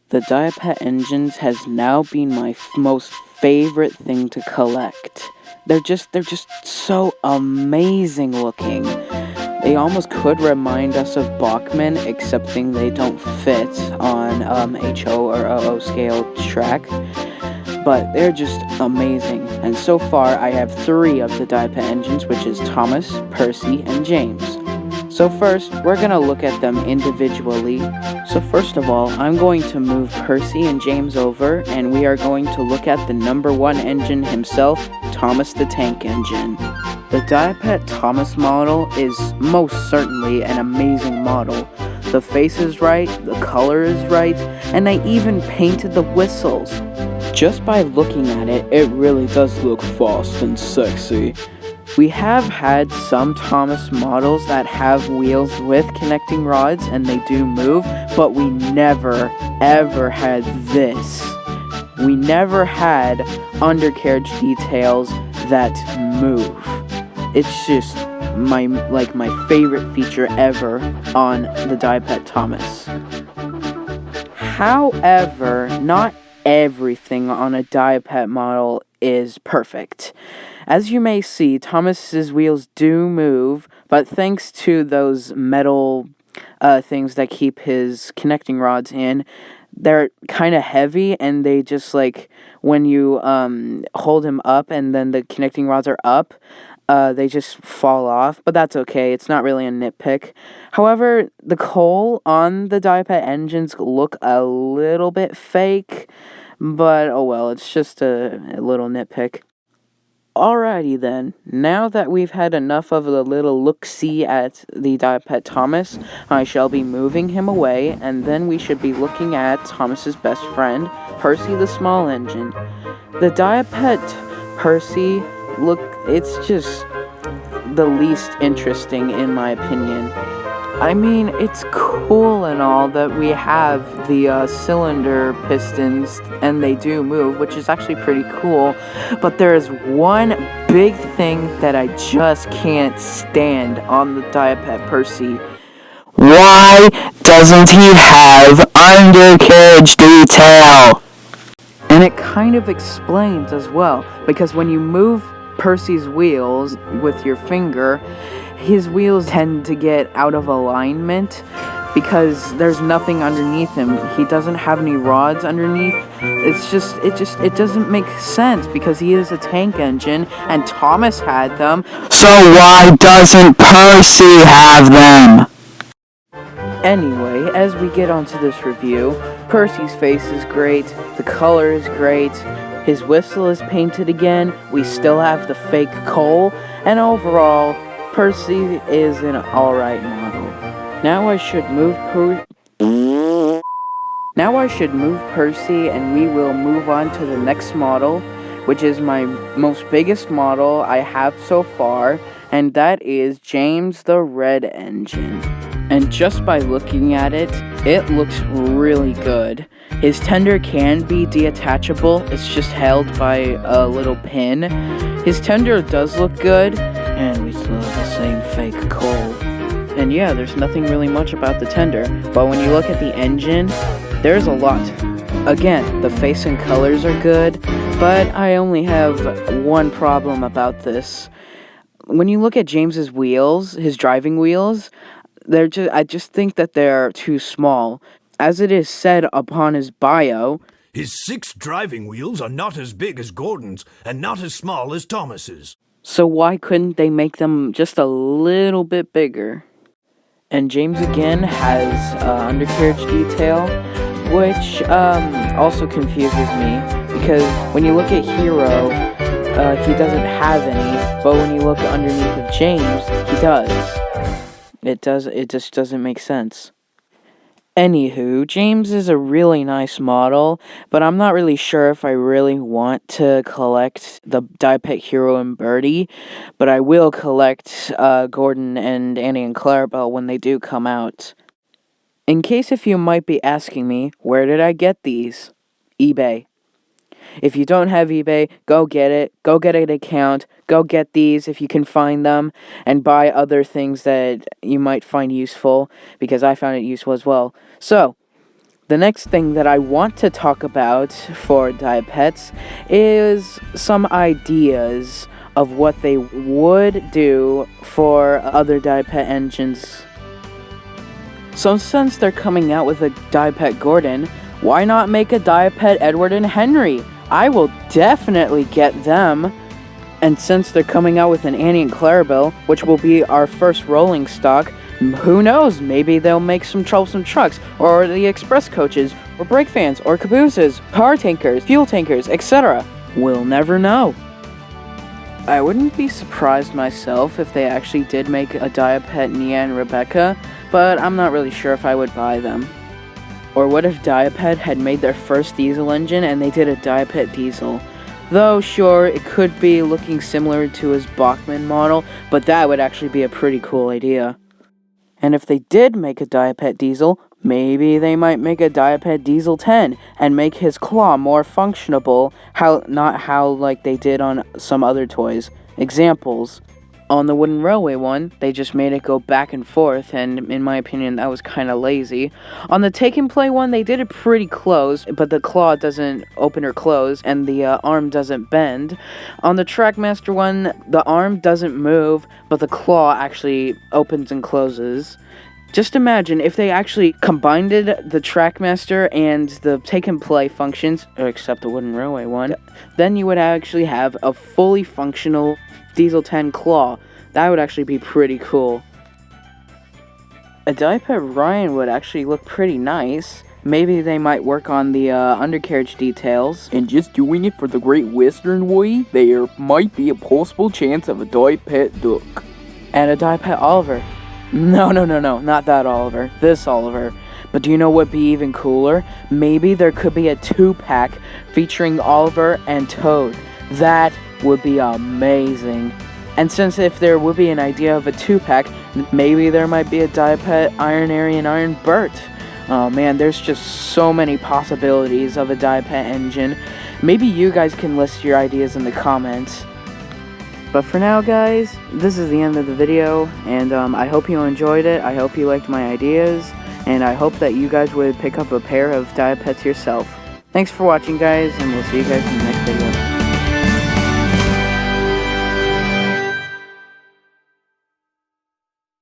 The Diapet engines has now been my most favorite thing to collect. They're just so amazing looking. They almost could remind us of Bachmann, excepting they don't fit on HO or OO scale track. But they're just amazing. And so far, I have 3 of the Diapet engines, which is Thomas, Percy, and James. So first, we're going to look at them individually. So first of all, I'm going to move Percy and James over, and we are going to look at the number 1 engine himself, Thomas the Tank Engine. The Diapet Thomas model is most certainly an amazing model. The face is right, the color is right, and I even painted the whistles. Just by looking at it, it really does look fast and sexy. We have had some Thomas models that have wheels with connecting rods and they do move, but we never ever had this. We never had undercarriage details that move. It's just my favorite feature ever on the Diapet Thomas. However, not everything on a Diapet model is perfect. As you may see, Thomas's wheels do move, but thanks to those metal things that keep his connecting rods in, they're kind of heavy, and they just when you hold him up and then the connecting rods are up, they just fall off, but that's okay. It's not really a nitpick. However, the coal on the Diapet engines look a little bit fake, but oh well, it's just a little nitpick. Alrighty then, now that we've had enough of a little look-see at the Diapet Thomas, I shall be moving him away, and then we should be looking at Thomas's best friend, Percy the Small Engine. The Diapet Percy, it's just the least interesting in my opinion. I mean, it's cool and all that we have the cylinder pistons and they do move, which is actually pretty cool, but there is one big thing that I just can't stand on the Diapet Percy. Why doesn't he have undercarriage detail? And it kind of explains as well, because when you move Percy's wheels with your finger, his wheels tend to get out of alignment because there's nothing underneath him. He doesn't have any rods underneath. It doesn't make sense because he is a tank engine and Thomas had them. So why doesn't Percy have them? Anyway, as we get onto this review, Percy's face is great, the color is great, his whistle is painted again, we still have the fake coal, and overall, Percy is an alright model. Now I should move Percy and we will move on to the next model, which is my most biggest model I have so far, and that is James the Red Engine. And just by looking at it, it looks really good. His tender can be detachable, it's just held by a little pin. His tender does look good, and we still have the same fake coal. And yeah, there's nothing really much about the tender, but when you look at the engine, there's a lot. Again, the face and colors are good, but I only have one problem about this. When you look at James's wheels, his driving wheels, I just think that they're too small. As it is said upon his bio, his 6 driving wheels are not as big as Gordon's and not as small as Thomas's. So why couldn't they make them just a little bit bigger? And James again has undercarriage detail, which also confuses me, because when you look at Hero, he doesn't have any, but when you look underneath of James, he does. It just doesn't make sense. Anywho, James is a really nice model, but I'm not really sure if I really want to collect the Diapet Hero and Birdie, but I will collect Gordon and Annie and Clarabelle when they do come out. In case if you might be asking me, where did I get these? eBay. If you don't have eBay, go get it. Go get an account. Go get these if you can find them. And buy other things that you might find useful, because I found it useful as well. So, The next thing that I want to talk about for Diapets is some ideas of what they would do for other Diapet engines. So since they're coming out with a Diapet Gordon, why not make a Diapet Edward and Henry? I will definitely get them. And since they're coming out with an Annie and Clarabelle, which will be our first rolling stock, who knows, maybe they'll make some troublesome trucks, or the express coaches, or brake fans, or cabooses, car tankers, fuel tankers, etc. We'll never know. I wouldn't be surprised myself if they actually did make a Diapet Nia and Rebecca, but I'm not really sure if I would buy them. Or what if Diapet had made their first diesel engine and they did a Diapet diesel? Though, sure, it could be looking similar to his Bachmann model, but that would actually be a pretty cool idea. And if they did make a Diapet diesel, maybe they might make a Diapet Diesel 10 and make his claw more functionable, not how like they did on some other toys. Examples. On the wooden railway one, they just made it go back and forth, and in my opinion, that was kind of lazy. On the take and play one, they did it pretty close, but the claw doesn't open or close, and the arm doesn't bend. On the Trackmaster one, the arm doesn't move, but the claw actually opens and closes. Just imagine if they actually combined the Trackmaster and the take and play functions, except the wooden railway one, then you would actually have a fully functional Diesel 10 claw. That would actually be pretty cool. A Diapet Ryan would actually look pretty nice. Maybe they might work on the undercarriage details. And just doing it for the Great Western way, there might be a possible chance of a Diapet Duck. And a Diapet Oliver. No, not that Oliver. This Oliver. But do you know what would be even cooler? Maybe there could be a 2-pack featuring Oliver and Toad. That would be amazing. And since if there would be an idea of a 2-pack, maybe there might be a Diapet Iron Airy and Iron Bert. Oh man, there's just so many possibilities of a Diapet engine. Maybe you guys can list your ideas in the comments. But for now, guys, this is the end of the video, and I hope you enjoyed it. I hope you liked my ideas, and I hope that you guys would pick up a pair of Diapets yourself. Thanks for watching, guys, and we'll see you guys in the next video.